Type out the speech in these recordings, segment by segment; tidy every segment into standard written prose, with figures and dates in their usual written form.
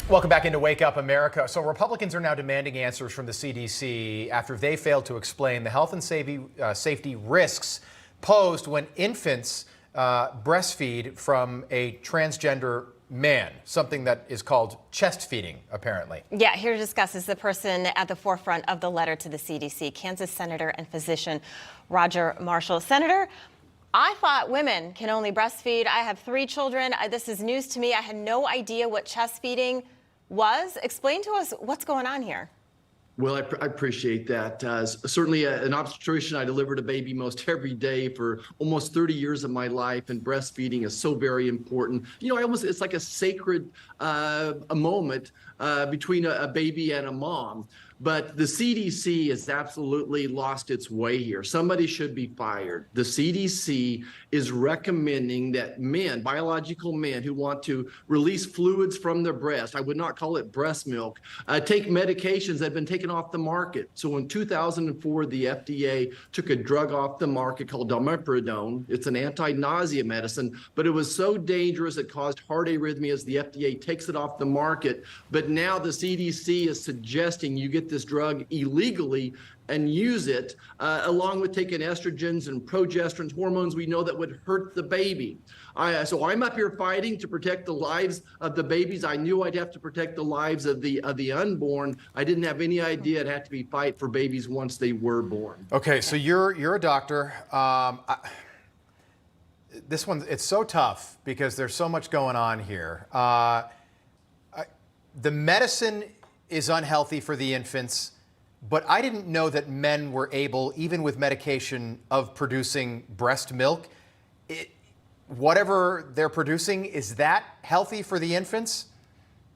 Welcome back into Wake Up America. So Republicans are now demanding answers from the CDC after they failed to explain the health and safety risks posed when infants breastfeed from a transgender man, something that is called chest feeding, apparently. Yeah, here to discuss is the person at the forefront of the letter to the CDC, Kansas Senator and physician Roger Marshall. Senator, I thought women can only breastfeed. I have 3 children. This is news to me. I had no idea what chest feeding was. Explain to us what's going on here. Well, I appreciate that. Certainly an obstetrician, I delivered a baby most every day for almost 30 years of my life, and breastfeeding is so very important. You know, it's like a sacred a moment between a baby and a mom. But the CDC has absolutely lost its way here. Somebody should be fired. The CDC is recommending that men, biological men who want to release fluids from their breast, I would not call it breast milk, take medications that have been taken off the market. So in 2004, the FDA took a drug off the market called domepridone. It's an anti-nausea medicine, but it was so dangerous it caused heart arrhythmias. The FDA takes it off the market. But now the CDC is suggesting you get this drug illegally and use it along with taking estrogens and progesterones, hormones we know that would hurt the baby. So I'm up here fighting to protect the lives of the babies. I knew I'd have to protect the lives of the unborn. I didn't have any idea it had to be fight for babies once they were born. Okay, so you're a doctor. This one, it's so tough because there's so much going on here. The medicine is unhealthy for the infants, but I didn't know that men were able, even with medication, of producing breast milk. Whatever they're producing, is that healthy for the infants?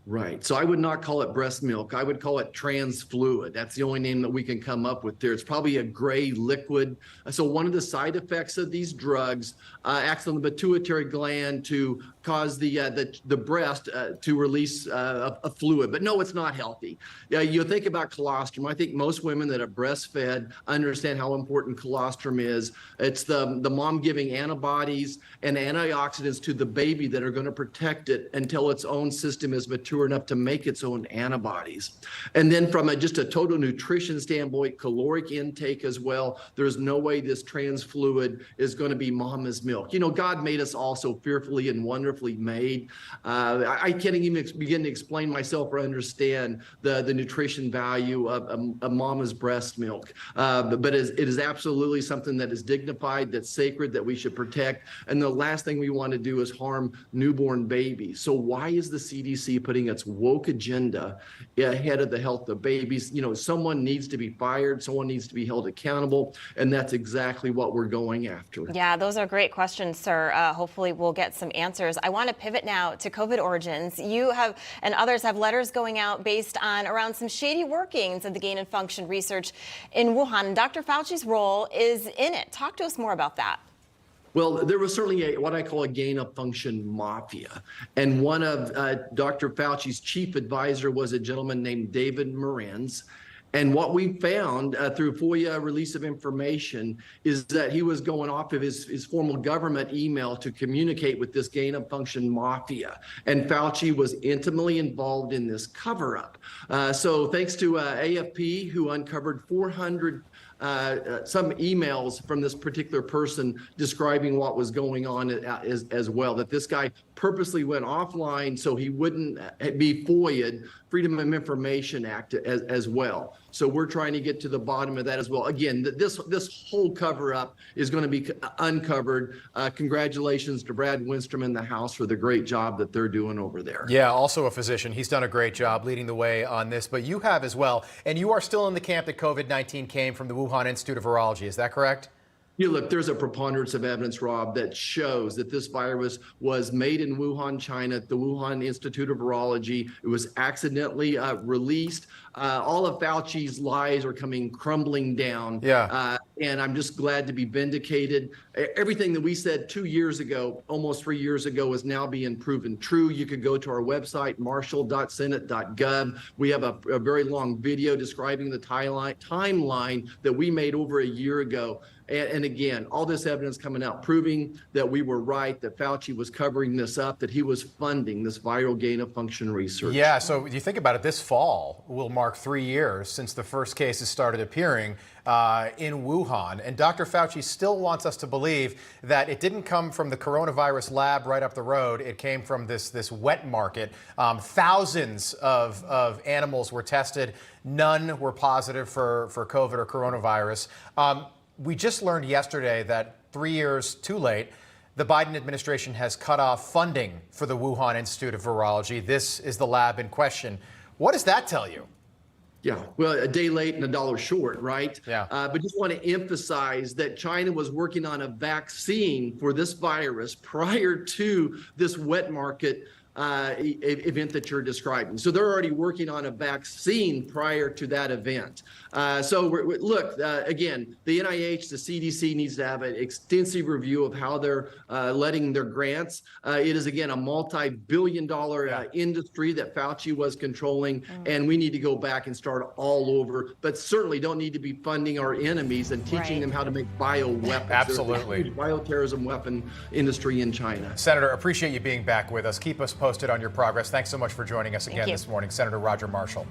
Right. So I would not call it breast milk. I would call it trans fluid. That's the only name that we can come up with there. It's probably a gray liquid. So one of the side effects of these drugs acts on the pituitary gland to cause the breast to release a fluid. But no, it's not healthy. You think about colostrum. I think most women that are breastfed understand how important colostrum is. It's the mom giving antibodies and antioxidants to the baby that are going to protect it until its own system is mature enough to make its own antibodies. And then from just a total nutrition standpoint, caloric intake as well, there's no way this trans fluid is going to be mama's milk. You know, God made us all so fearfully and wonderfully made. I can't even begin to explain myself or understand the nutrition value of a mama's breast milk. But it is absolutely something that is dignified, that's sacred, that we should protect. And the last thing we want to do is harm newborn babies. So why is the CDC putting its woke agenda ahead of the health of babies? You know, someone needs to be fired, someone needs to be held accountable, and that's exactly what we're going after. Yeah, those are great questions, sir. Hopefully we'll get some answers. I want to pivot now to COVID origins. You have, and others have, letters going out based on around some shady workings of the gain and function research in Wuhan. Dr. Fauci's role is in it. Talk to us more about that. Well, there was certainly what I call a gain-of-function mafia. And one of Dr. Fauci's chief advisor was a gentleman named David Morenz. And what we found through FOIA release of information is that he was going off of his formal government email to communicate with this gain-of-function mafia. And Fauci was intimately involved in this cover-up. So thanks to AFP, who uncovered 400 some emails from this particular person describing what was going on as well, that this guy purposely went offline so he wouldn't be FOIA'd, Freedom of Information Act as well. So we're trying to get to the bottom of that as well. Again, this whole cover-up is going to be uncovered. Congratulations to Brad Winstrom and the House for the great job that they're doing over there. Yeah, also a physician. He's done a great job leading the way on this, but you have as well. And you are still in the camp that COVID-19 came from the Wuhan Institute of Virology. Is that correct? You look, there's a preponderance of evidence, Rob, that shows that this virus was made in Wuhan, China, at the Wuhan Institute of Virology. It was accidentally released. All of Fauci's lies are coming crumbling down. Yeah. And I'm just glad to be vindicated. Everything that we said 2 years ago, almost 3 years ago, is now being proven true. You could go to our website, marshall.senate.gov. We have a very long video describing the timeline that we made over a year ago. And again, all this evidence coming out proving that we were right, that Fauci was covering this up, that he was funding this viral gain of function research. Yeah, so you think about it, this fall will mark 3 years since the first cases started appearing in Wuhan. And Dr. Fauci still wants us to believe that it didn't come from the coronavirus lab right up the road. It came from this wet market. Thousands of animals were tested. None were positive for COVID or coronavirus. We just learned yesterday that 3 years too late, the Biden administration has cut off funding for the Wuhan Institute of Virology. This is the lab in question. What does that tell you? Yeah, well, a day late and a dollar short, right? Yeah. But just want to emphasize that China was working on a vaccine for this virus prior to this wet market event that you're describing. So they're already working on a vaccine prior to that event. Look, again, the NIH, the CDC needs to have an extensive review of how they're letting their grants. It is, again, a multi-billion-dollar industry that Fauci was controlling, and we need to go back and start all over, but certainly don't need to be funding our enemies and teaching them how to make bioweapons. Absolutely. There's a huge bioterrorism weapon industry in China. Senator, appreciate you being back with us. Keep us posted on your progress. Thanks so much for joining us again this morning, Senator Roger Marshall.